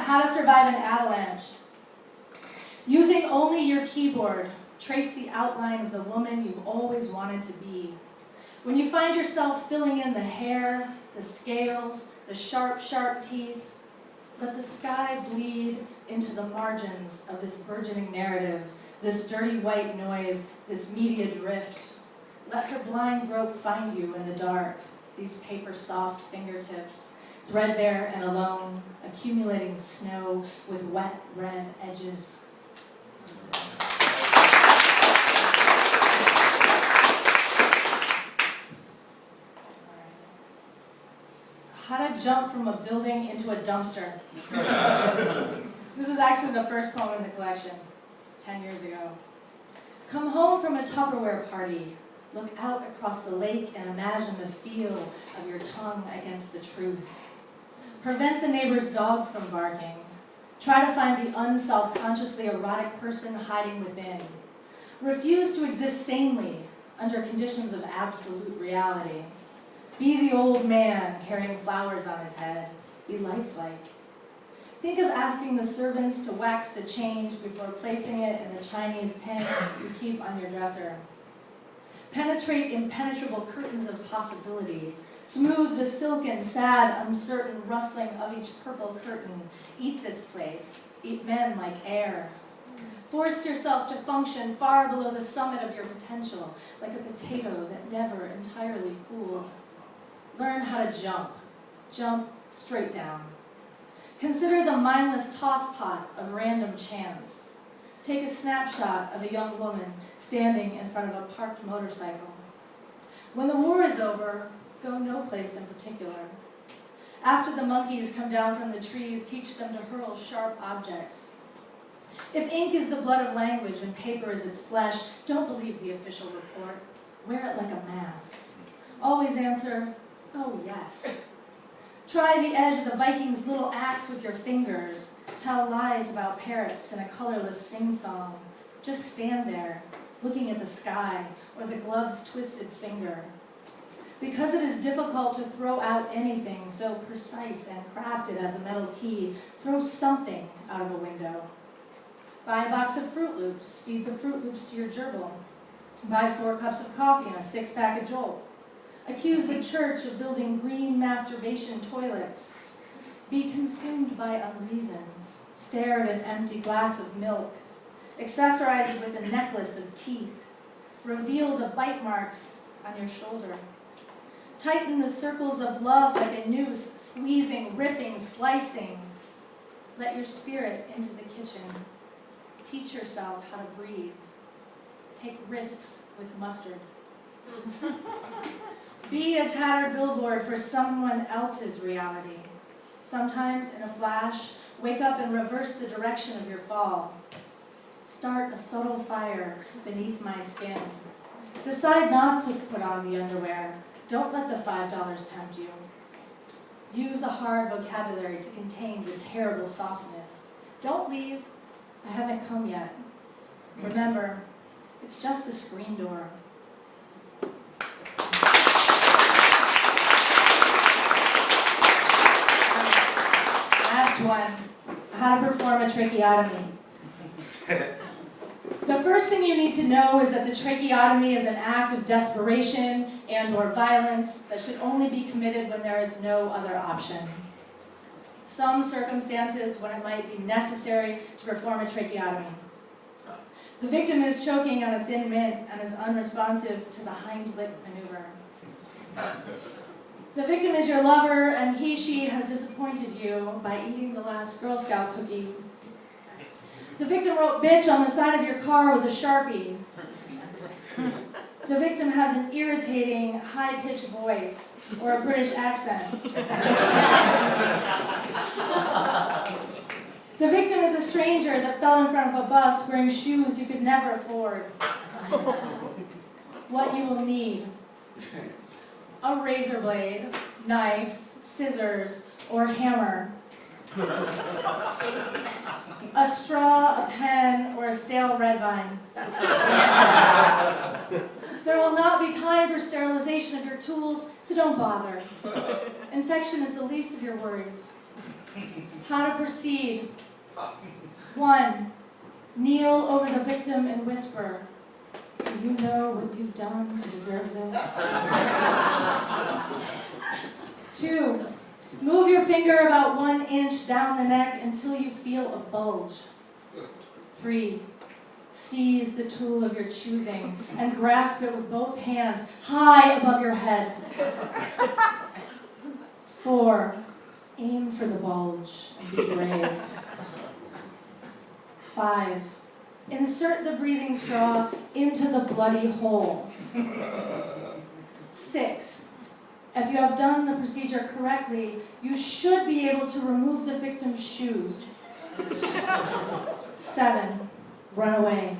How to survive an avalanche. Using only your keyboard, trace the outline of the woman you've always wanted to be. When you find yourself filling in the hair, the scales, the sharp, sharp teeth, let the sky bleed into the margins of this burgeoning narrative, this dirty white noise, this media drift. Let her blind grope find you in the dark, these paper-soft fingertips, threadbare and alone, accumulating snow with wet red edges. How to jump from a building into a dumpster. This is actually the first poem in the collection, 10 years ago. Come home from a Tupperware party. Look out across the lake and imagine the feel of your tongue against the truth. Prevent the neighbor's dog from barking. Try to find the unself-consciously erotic person hiding within. Refuse to exist sanely under conditions of absolute reality. Be the old man carrying flowers on his head. Be lifelike. Think of asking the servants to wax the change before placing it in the Chinese tank you keep on your dresser. Penetrate impenetrable curtains of possibility. Smooth the silken, sad, uncertain rustling of each purple curtain. Eat this place. Eat men like air. Force yourself to function far below the summit of your potential, like a potato that never entirely cooled. Learn how to jump. Jump straight down. Consider the mindless toss pot of random chance. Take a snapshot of a young woman standing in front of a parked motorcycle. When the war is over, go no place in particular. After the monkeys come down from the trees, teach them to hurl sharp objects. If ink is the blood of language and paper is its flesh, don't believe the official report. Wear it like a mask. Always answer, oh yes. Try the edge of the Viking's little axe with your fingers. Tell lies about parrots in a colorless sing-song. Just stand there, looking at the sky or the glove's twisted finger. Because it is difficult to throw out anything so precise and crafted as a metal key, throw something out of a window. Buy a box of Fruit Loops. Feed the Fruit Loops to your gerbil. Buy 4 cups of coffee and a 6-pack of Jolt. Accuse the church of building green masturbation toilets. Be consumed by unreason. Stare at an empty glass of milk. Accessorize it with a necklace of teeth. Reveal the bite marks on your shoulder. Tighten the circles of love like a noose, squeezing, ripping, slicing. Let your spirit into the kitchen. Teach yourself how to breathe. Take risks with mustard. Be a tattered billboard for someone else's reality. Sometimes, in a flash, wake up and reverse the direction of your fall. Start a subtle fire beneath my skin. Decide not to put on the underwear. Don't let the $5 tempt you. Use a hard vocabulary to contain the terrible softness. Don't leave. I haven't come yet. Remember, it's just a screen door. Last one, how to perform a tracheotomy. The first thing you need to know is that the tracheotomy is an act of desperation and/or violence that should only be committed when there is no other option. Some circumstances when it might be necessary to perform a tracheotomy. The victim is choking on a thin mint and is unresponsive to the hind lip maneuver. The victim is your lover, and she has disappointed you by eating the last Girl Scout cookie. The victim wrote bitch on the side of your car with a Sharpie. The victim has an irritating, high-pitched voice or a British accent. The victim is a stranger that fell in front of a bus wearing shoes you could never afford. What you will need: a razor blade, knife, scissors, or hammer. A straw, a pen, or a stale red vine. There will not be time for sterilization of your tools, so don't bother. Infection is the least of your worries. How to proceed. 1. Kneel over the victim and whisper, "Do you know what you've done to deserve this?" 2. Move your finger about 1 inch down the neck until you feel a bulge. 3. Seize the tool of your choosing and grasp it with both hands high above your head. 4. Aim for the bulge and be brave. 5. Insert the breathing straw into the bloody hole. 6. If you have done the procedure correctly, you should be able to remove the victim's shoes. 7. Run away.